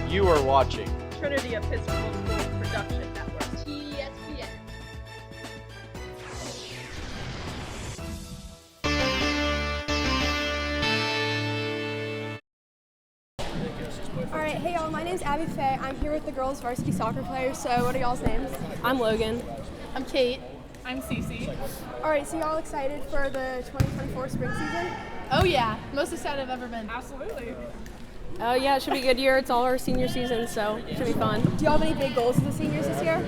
You are watching Trinity Episcopal School Production Network. TESPN. Alright, hey y'all, my name's Abby Faye. I'm here with the girls varsity soccer players, so what are y'all's names? I'm Logan. I'm Kate. I'm Cece. Alright, so y'all excited for the 2024 spring season? Oh yeah, most excited I've ever been. Absolutely. Oh yeah, it should be a good year. It's all our senior season, so it should be fun. Do y'all have any big goals as the seniors this year?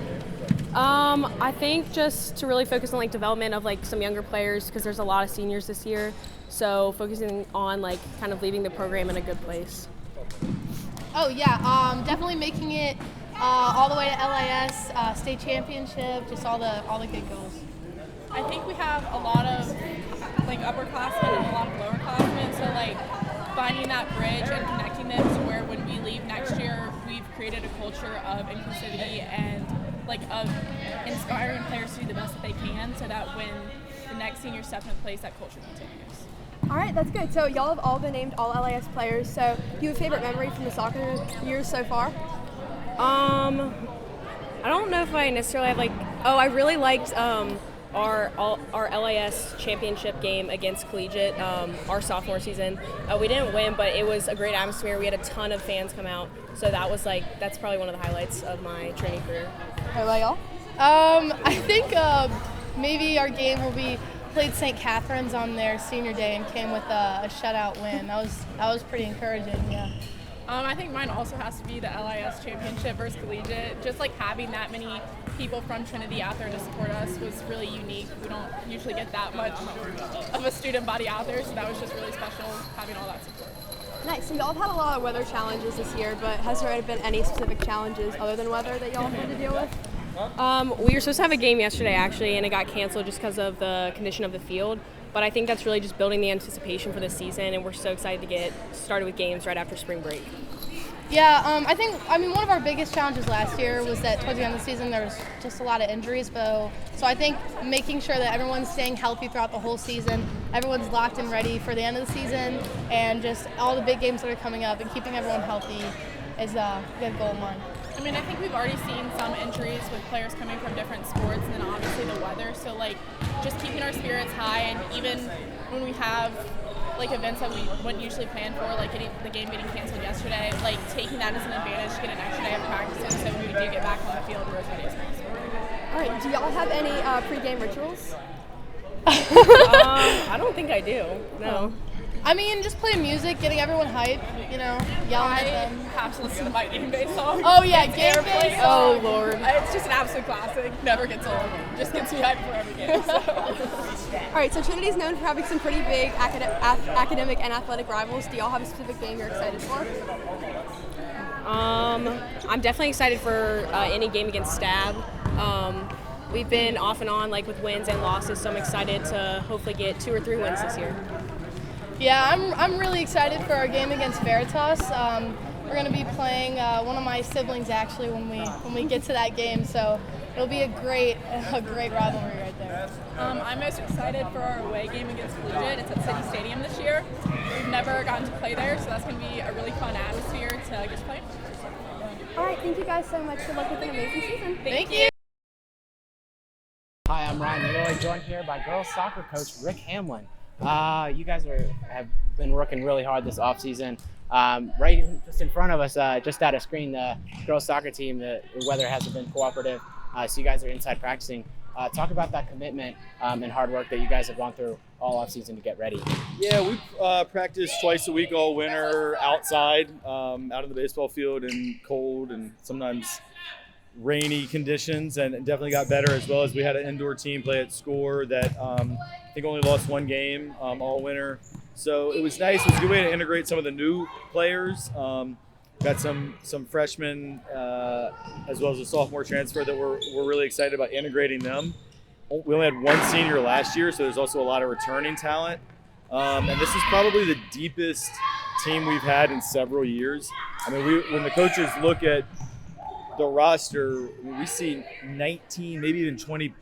I think just to really focus on development of some younger players because there's a lot of seniors this year. So focusing on kind of leaving the program in a good place. Oh yeah, definitely making it all the way to LIS, state championship, just all the good goals. I think we have a lot of upperclassmen and a lot of lowerclassmen, so finding that bridge and connecting them to where when we leave next year, we've created a culture of inclusivity and of inspiring players to do the best that they can, so that when the next senior steps in place, that culture continues. Alright, that's good. So y'all have all been named all LIS players, so do you have a favorite memory from the soccer years so far? I don't know if I necessarily have I really liked our LIS championship game against Collegiate our sophomore season. We didn't win, but it was a great atmosphere. We had a ton of fans come out, so that was that's probably one of the highlights of my training career. How about y'all? I think maybe our game will be played St. Catherine's on their senior day and came with a shutout win. That was pretty encouraging. Yeah. I think mine also has to be the LIS championship versus Collegiate. Just having that many people from Trinity out there to support us was really unique. We don't usually get that much of a student body out there, so that was just really special having all that support. Nice. So y'all have had a lot of weather challenges this year, but has there been any specific challenges other than weather that y'all have had to deal with? We were supposed to have a game yesterday actually, and it got canceled just because of the condition of the field. But I think that's really just building the anticipation for the season, and we're so excited to get started with games right after spring break. Yeah, I mean one of our biggest challenges last year was that towards the end of the season there was just a lot of injuries, so I think making sure that everyone's staying healthy throughout the whole season, everyone's locked and ready for the end of the season, and just all the big games that are coming up and keeping everyone healthy is a good goal of mine. I mean, I think we've already seen some injuries with players coming from different sports, and then obviously the weather, so just keeping our spirits high, and even when we have events that we wouldn't usually plan for, the game getting canceled yesterday, taking that as an advantage to get an extra day of practice, so when we do get back on the field, we're as ready as possible. All right, do y'all have any pre-game rituals? I don't think I do, no. I mean, just playing music, getting everyone hyped, yelling at them. I have to listen to my Game Base song. Oh yeah, Game Base. Oh Lord. It's just an absolute classic. Never gets old. Just gets me hyped for every game. All right, so Trinity's known for having some pretty big academic and athletic rivals. Do y'all have a specific game you're excited for? I'm definitely excited for any game against Stab. We've been off and on with wins and losses, so I'm excited to hopefully get 2 or 3 wins this year. Yeah, I'm really excited for our game against Veritas. We're going to be playing one of my siblings actually when we get to that game, so it'll be a great rivalry right there. I'm most excited for our away game against Collegiate. It's at City Stadium this year. We've never gotten to play there, so that's going to be a really fun atmosphere to get to play. All right, thank you guys so much. Good luck with an amazing season. Thank you. Hi, I'm Ryan Leroy, joined here by girls soccer coach Rick Hamlin. You guys have been working really hard this offseason. Right just in front of us, just out of screen, the girls soccer team, the weather hasn't been cooperative, so you guys are inside practicing. Talk about that commitment and hard work that you guys have gone through all offseason to get ready. Yeah, we practice twice a week all winter outside, out in the baseball field in cold and sometimes rainy conditions, and definitely got better, as well as we had an indoor team play at SCORE that I think only lost 1 game all winter. So it was nice. It was a good way to integrate some of the new players. Got some freshmen as well as a sophomore transfer that we're really excited about integrating them. We only had 1 senior last year, so there's also a lot of returning talent. And this is probably the deepest team we've had in several years. I mean, when the coaches look at the roster, we see 19, maybe even 20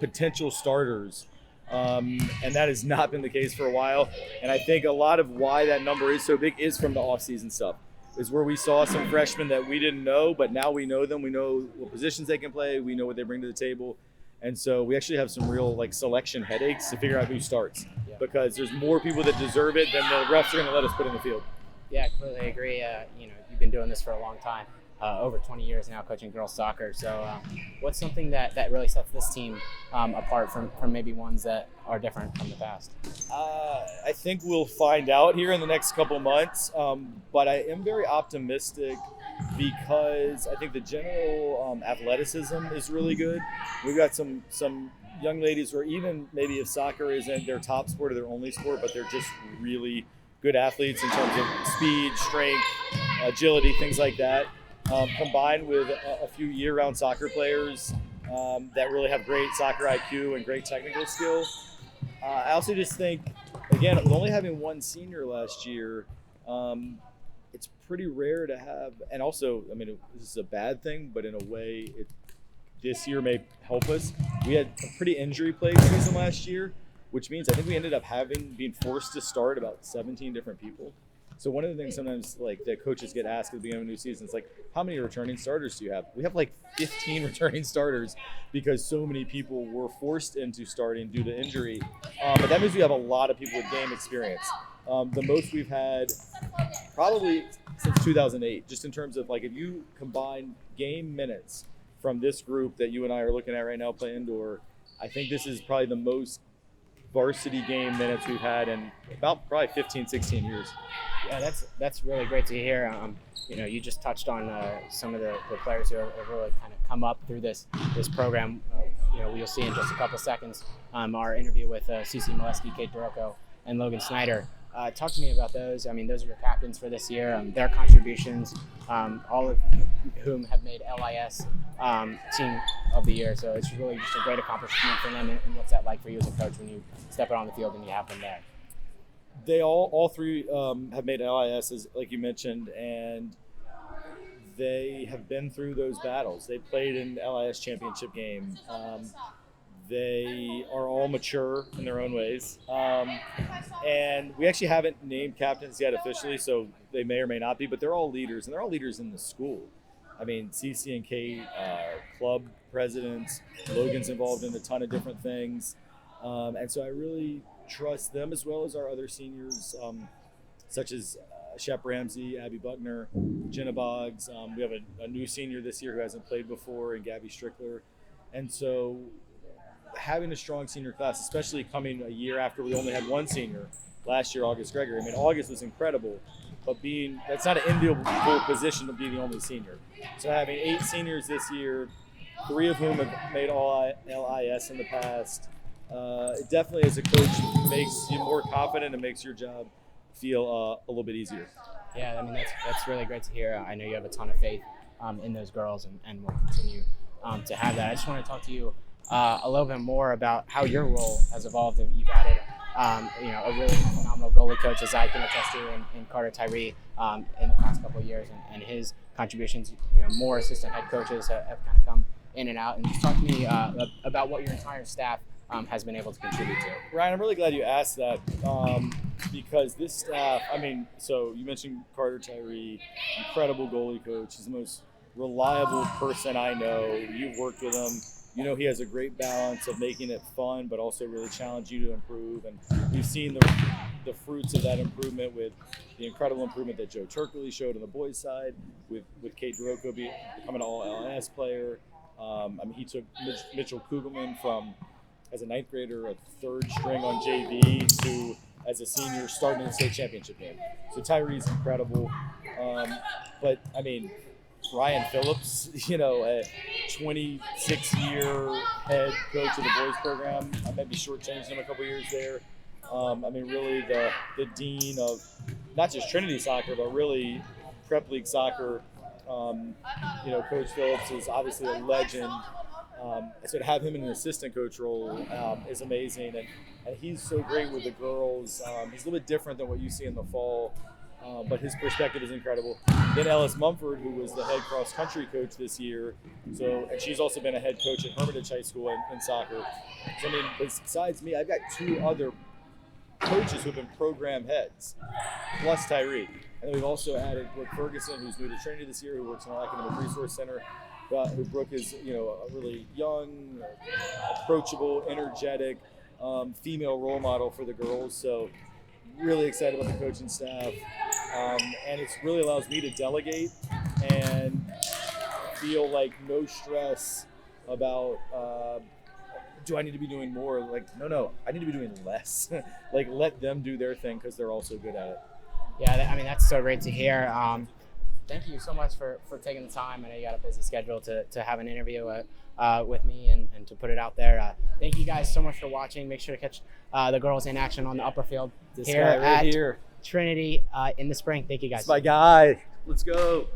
potential starters. And that has not been the case for a while. And I think a lot of why that number is so big is from the off-season stuff. is where we saw some freshmen that we didn't know, but now we know them. We know what positions they can play. We know what they bring to the table. And so we actually have some real selection headaches to figure out who starts because there's more people that deserve it than the refs are going to let us put in the field. Yeah, I completely agree. You've been doing this for a long time, over 20 years now, coaching girls soccer. So what's something that really sets this team apart from maybe ones that are different from the past? I think we'll find out here in the next couple months, but I am very optimistic because I think the general athleticism is really good. We've got some young ladies who are, even maybe if soccer isn't their top sport or their only sport, but they're just really good athletes in terms of speed, strength, agility, things like that, combined with a few year-round soccer players that really have great soccer IQ and great technical skill. I also just think, again, with only having one senior last year, it's pretty rare to have, and also, this is a bad thing, but in a way, this year may help us. We had a pretty injury-plagued season last year, which means I think we ended up being forced to start about 17 different people. So one of the things sometimes that coaches get asked at the beginning of a new season is how many returning starters do you have? We have 15 returning starters because so many people were forced into starting due to injury. But that means we have a lot of people with game experience. The most we've had probably since 2008, just in terms of if you combine game minutes from this group that you and I are looking at right now play indoor, I think this is probably the most varsity game minutes we've had in about probably 15, 16 years. Yeah, that's really great to hear. You just touched on some of the players who have really kind of come up through this program. You'll see in just a couple seconds our interview with Cece Molesky, Kate Doroko, and Logan Snyder. Talk to me about those. Those are your captains for this year. Their contributions, all of whom have made LIS Team of the Year. So it's really just a great accomplishment for them. And what's that like for you as a coach when you step out on the field and you have them there? They all three have made LIS, like you mentioned, and they have been through those battles. They played in the LIS championship game. They are all mature in their own ways. And we actually haven't named captains yet officially, so they may or may not be, but they're all leaders, and they're all leaders in the school. Cece and Kate are club presidents. Logan's involved in a ton of different things. And so I really trust them as well as our other seniors, such as Shep Ramsey, Abby Buckner, Jenna Boggs. We have a new senior this year who hasn't played before, and Gabby Strickler. And so having a strong senior class, especially coming a year after we only had one senior last year, August Gregory. August was incredible, but that's not an enviable position to be the only senior. So having 8 seniors this year, 3 of whom have made all LIS in the past, it definitely, as a coach, makes you more confident and makes your job feel a little bit easier. Yeah, that's really great to hear. I know you have a ton of faith in those girls and will continue to have that. I just want to talk to you a little bit more about how your role has evolved. And you've added a really phenomenal goalie coach, as I can attest to, in Carter Tyree in the past couple of years, and his contributions. More assistant head coaches have kind of come in and out. And just talk to me about what your entire staff has been able to contribute to. Ryan, I'm really glad you asked that because this staff, so you mentioned Carter Tyree, incredible goalie coach. He's the most reliable person I know. You've worked with him. He has a great balance of making it fun, but also really challenge you to improve. And we've seen the fruits of that improvement with the incredible improvement that Joe Turkley showed on the boys' side, with Kate Doroko becoming an all-LIS player. He took Mitchell Kugelman from, as a 9th grader, a 3rd string on JV, to, as a senior, starting in the state championship game. So Tyree's incredible. But Ryan Phillips, a 26-year head coach of the boys program. I might be shortchanging him a couple years there. Really the dean of not just Trinity Soccer, but really Prep League Soccer. Coach Phillips is obviously a legend. So to have him in an assistant coach role is amazing. And he's so great with the girls. He's a little bit different than what you see in the fall. But his perspective is incredible. Then Ellis Mumford, who was the head cross-country coach this year, and she's also been a head coach at Hermitage High School in soccer. So, besides me, I've got 2 other coaches who have been program heads, plus Tyree. And then we've also added Brooke Ferguson, who's new to Trinity this year, who works in our academic resource center. Who Brooke is, a really young, approachable, energetic female role model for the girls. So really excited about the coaching staff. And it really allows me to delegate and feel like no stress about do I need to be doing more? Like, no, I need to be doing less. Like, let them do their thing because they're also good at it. Yeah, that's so great to hear. Thank you so much for taking the time. I know you got a busy schedule to have an interview with me and to put it out there. Thank you guys so much for watching. Make sure to catch the girls in action on the upper field This guy right here. Trinity in the spring. Thank you guys. That's my guy. Let's go.